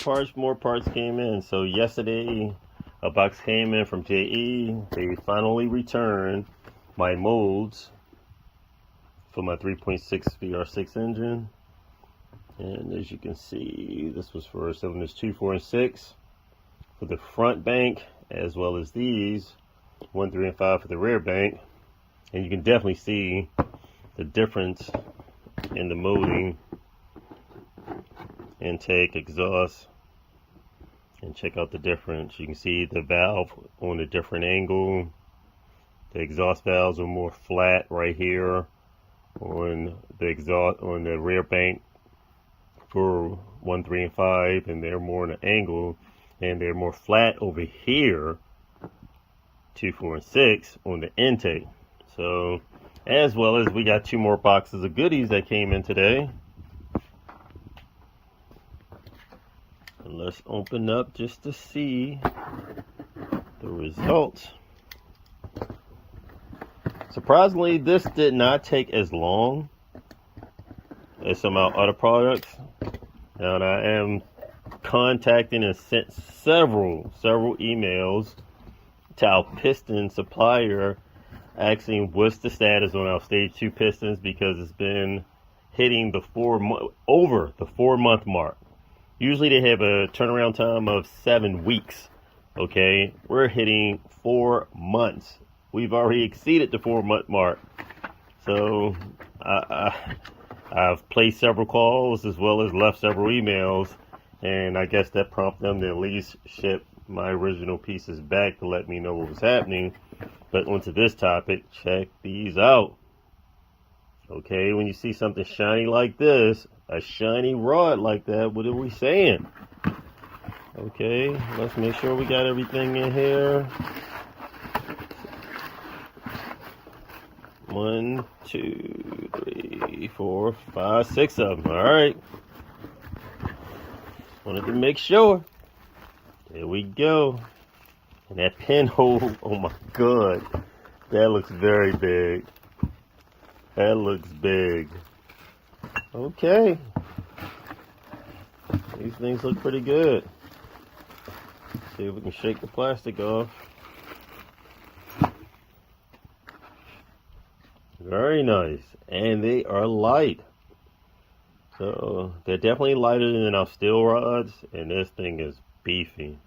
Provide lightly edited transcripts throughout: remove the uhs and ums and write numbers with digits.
parts, more parts came in. So yesterday, a box came in from JE. They finally returned my molds for my 3.6 VR6 engine. And as you can see, this was for cylinders 2, 4, and 6 for the front bank, as well as these 1, 3, and 5 for the rear bank. And you can definitely see the difference in the molding, intake, exhaust, and check out the difference. You can see the valve on a different angle. The exhaust valves are more flat right here on the exhaust on the rear bank for 1, 3, and 5, and they're more on an angle, and they're more flat over here 2, 4, and 6 on the intake. So, as well as we got 2 more boxes of goodies that came in today. And let's open up just to see the results. Surprisingly, this did not take as long as some of our other products. And I am contacting and sent several emails to our piston supplier asking what's the status on our stage 2 pistons, because it's been hitting the over the 4-month mark. Usually they have a turnaround time of 7 weeks. Okay, we're hitting 4 months. We've already exceeded the 4-month mark. So I've placed several calls as well as left several emails, and I guess that prompted them to at least ship my original pieces back to let me know what was happening. But onto this topic, check these out. Okay, when you see something shiny like this, a shiny rod like that, what are we saying? Okay, let's make sure we got everything in here. 1, 2, 3, 4, 5, 6 of them. All right. Wanted to make sure. There we go. And that pinhole, oh my God, that looks very big. That looks big. Okay. These things look pretty good. See if we can shake the plastic off. Very nice. And they are light. So they're definitely lighter than our steel rods, and this thing is beefy.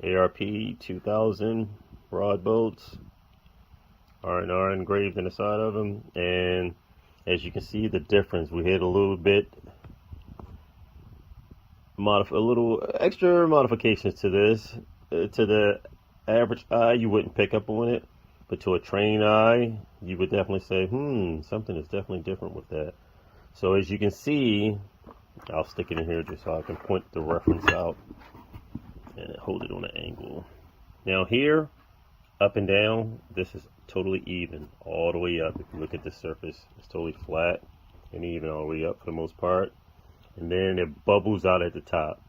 ARP 2000 rod bolts, R&R engraved in the side of them, and as you can see the difference, we hit a little bit, a little extra modifications to this. To the average eye, you wouldn't pick up on it, but to a trained eye, you would definitely say, something is definitely different with that. So as you can see, I'll stick it in here just so I can point the reference out and hold it on an angle. Now here, up and down, this is totally even all the way up. If you look at the surface, it's totally flat and even all the way up for the most part. And then it bubbles out at the top.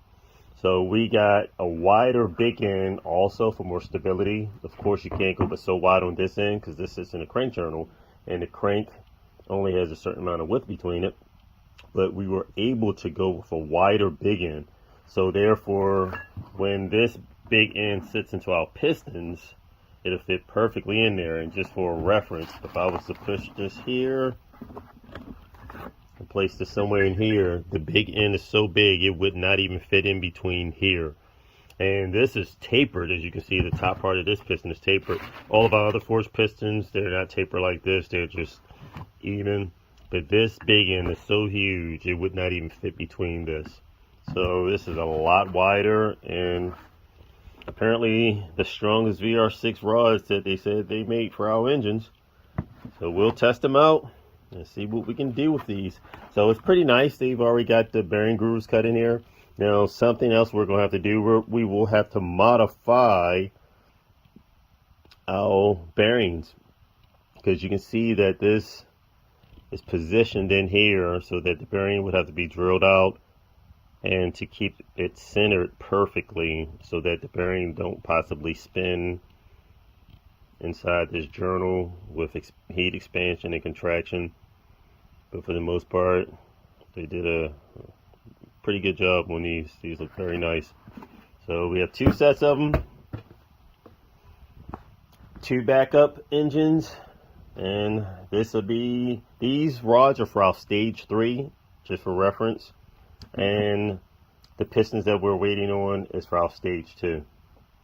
So we got a wider big end also for more stability. Of course, you can't go but so wide on this end because this sits in a crank journal, and the crank only has a certain amount of width between it. But we were able to go with a wider big end. So therefore, when this big end sits into our pistons, it'll fit perfectly in there. And just for a reference, if I was to push this here and place this somewhere in here, the big end is so big it would not even fit in between here. And this is tapered. As you can see, the top part of this piston is tapered. All of our other forged pistons, they're not tapered like this. They're just even. But this big end is so huge, it would not even fit between this. So this is a lot wider, and apparently the strongest VR6 rods that they said they made for our engines. So we'll test them out and see what we can do with these. So it's pretty nice. They've already got the bearing grooves cut in here. Now something else we're going to have to do, we will have to modify our bearings, because you can see that this is positioned in here so that the bearing would have to be drilled out, and to keep it centered perfectly so that the bearing don't possibly spin inside this journal with heat expansion and contraction. But for the most part, they did a pretty good job on these. These look very nice. So we have 2 sets of them, 2 backup engines, and this will be, these rods are for our stage 3, just for reference, and the pistons that we're waiting on is for our stage 2.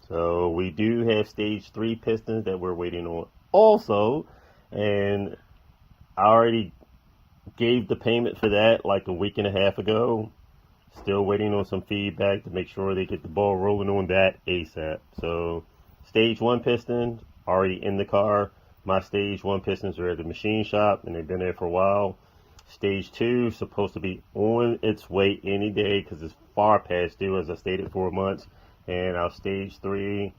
So we do have stage 3 pistons that we're waiting on also, and I already gave the payment for that like a week and a half ago. Still waiting on some feedback to make sure they get the ball rolling on that ASAP. So stage 1 piston already in the car. My stage 1 pistons are at the machine shop and they've been there for a while. Stage 2 is supposed to be on its way any day because it's far past due, as I stated, 4 months. And our stage 3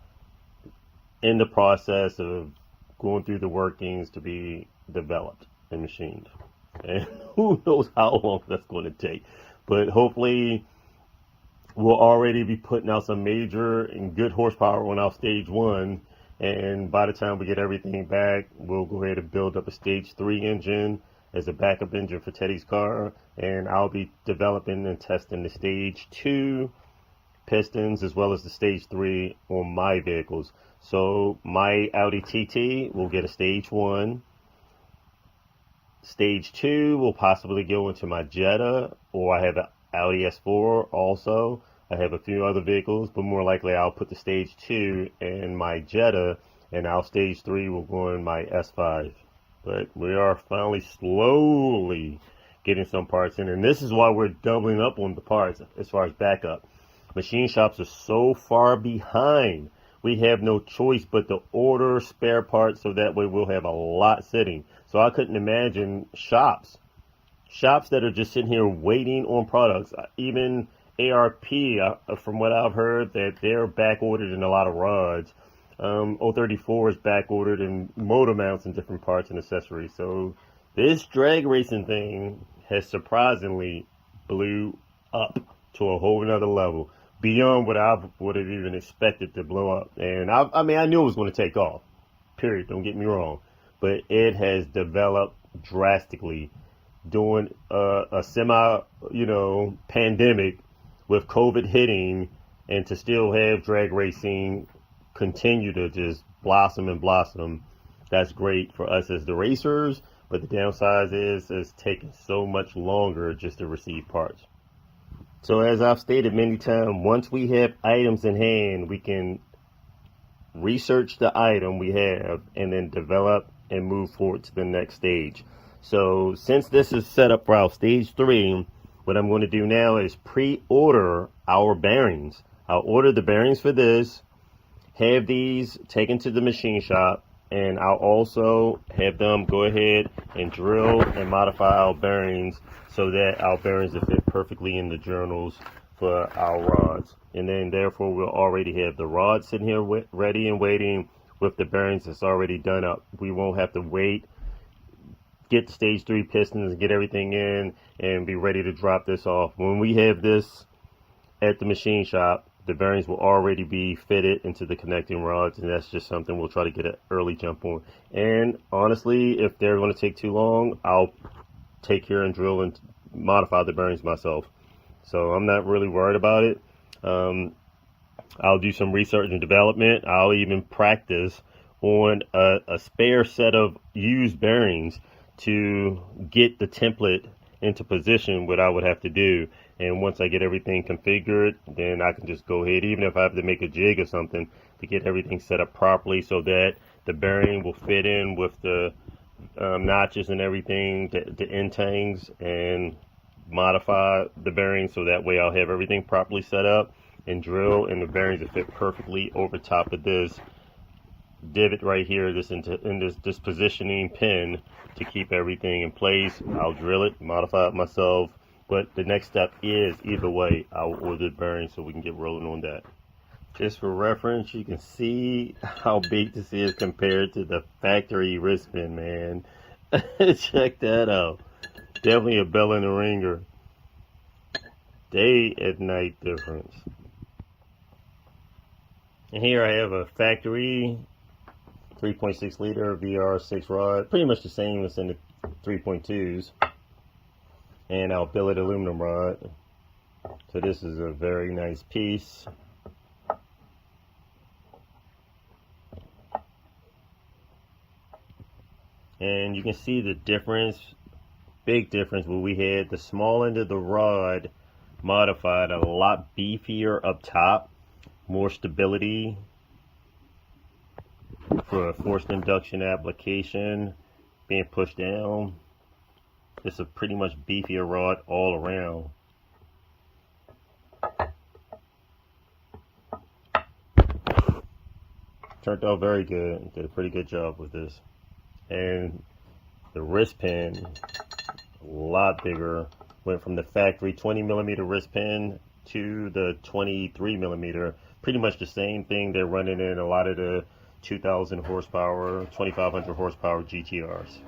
in the process of going through the workings to be developed and machined. And who knows how long that's going to take. But hopefully we'll already be putting out some major and good horsepower on our stage 1. And by the time we get everything back, we'll go ahead and build up a stage 3 engine as a backup engine for Teddy's car. And I'll be developing and testing the stage 2 pistons as well as the stage 3 on my vehicles. So my Audi TT will get a stage 1. Stage 2 will possibly go into my Jetta, or I have an Audi S4 also. I have a few other vehicles, but more likely I'll put the stage 2 in my Jetta, and our stage 3 will go in my S5. But we are finally slowly getting some parts in, and this is why we're doubling up on the parts as far as backup. Machine shops are so far behind. We have no choice but to order spare parts so that way we'll have a lot sitting. So I couldn't imagine shops that are just sitting here waiting on products. Even ARP, from what I've heard, that they're back ordered in a lot of rods. 034 is back ordered in motor mounts and different parts and accessories. So this drag racing thing has surprisingly blew up to a whole nother level, beyond what I would have even expected to blow up. And I mean, I knew it was going to take off, period, don't get me wrong. But it has developed drastically during a semi, pandemic with COVID hitting, and to still have drag racing continue to just blossom and blossom. That's great for us as the racers, but the downside is it's taking so much longer just to receive parts. So as I've stated many times, once we have items in hand, we can research the item we have and then develop and move forward to the next stage. So since this is set up for our stage 3, what I'm going to do now is pre-order our bearings. I'll order the bearings for this, have these taken to the machine shop, and I'll also have them go ahead and drill and modify our bearings so that our bearings will fit perfectly in the journals for our rods. And then therefore we'll already have the rods sitting here ready and waiting with the bearings that's already done up. We won't have to wait, get the stage 3 pistons and get everything in and be ready to drop this off. When we have this at the machine shop, the bearings will already be fitted into the connecting rods, and that's just something we'll try to get an early jump on. And honestly, if they're going to take too long, I'll take care and drill and modify the bearings myself. So I'm not really worried about it. I'll do some research and development. I'll even practice on a spare set of used bearings to get the template into position, what I would have to do. And once I get everything configured, then I can just go ahead, even if I have to make a jig or something, to get everything set up properly so that the bearing will fit in with the notches and everything, the end tangs, and modify the bearing so that way I'll have everything properly set up and drill, and the bearings will fit perfectly over top of this divot right here, this positioning pin to keep everything in place. I'll drill it, modify it myself, but the next step is, either way, I'll order the bearing so we can get rolling on that. Just for reference, you can see how big this is compared to the factory wristband, man. Check that out. Definitely a bell in the ringer. Day and night difference. And here I have a factory 3.6 liter VR6 rod, pretty much the same as in the 3.2s, and our billet aluminum rod. So this is a very nice piece. And you can see the difference, big difference where we had the small end of the rod modified a lot beefier up top, more stability for a forced induction application, being pushed down. It's a pretty much beefier rod all around. Turned out very good. Did a pretty good job with this. And the wrist pin, a lot bigger. Went from the factory 20mm wrist pin to the 23mm. Pretty much the same thing they're running in a lot of the 2000 horsepower, 2500 horsepower GTRs.